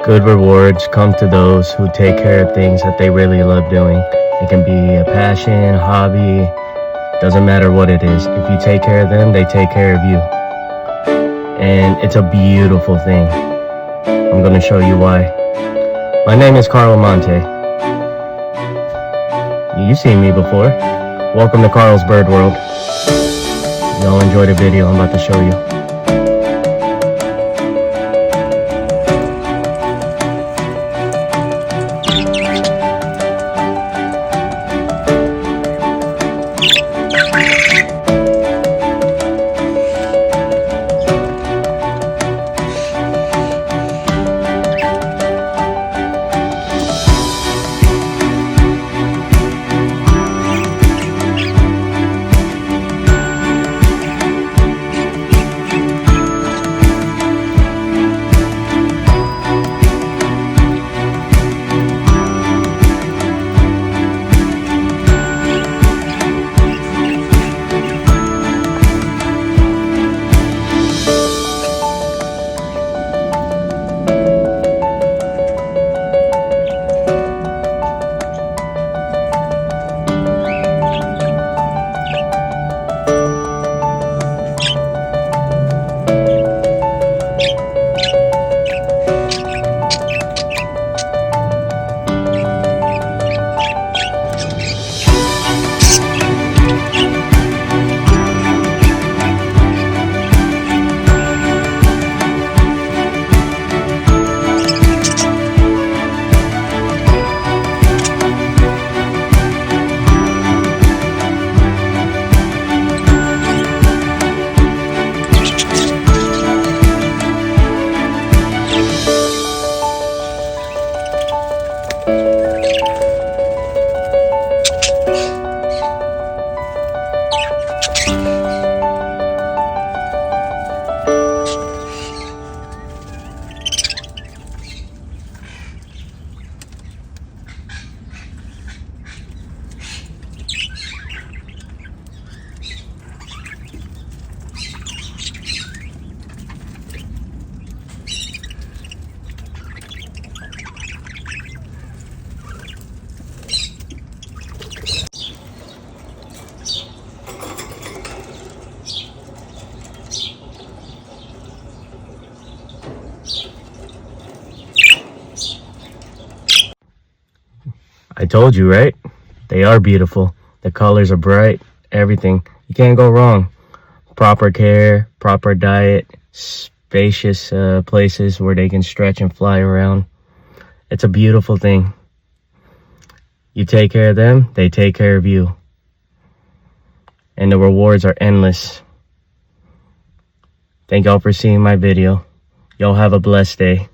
Good rewards come to those who take care of things that they really love doing. It can be a passion, a hobby, doesn't matter what it is. If you take care of them, they take care of you. And it's a beautiful thing. I'm going to show you why. My name is Karl Monte. You've seen me before. Welcome to Karl's Bird World. Y'all enjoy the video I'm about to show you. I told you, right? They are beautiful. The colors are bright, everything. You can't go wrong. Proper care, proper diet, spacious places where they can stretch and fly around. It's a beautiful thing. You take care of them, they take care of you. And the rewards are endless. Thank y'all for seeing my video. Y'all have a blessed day.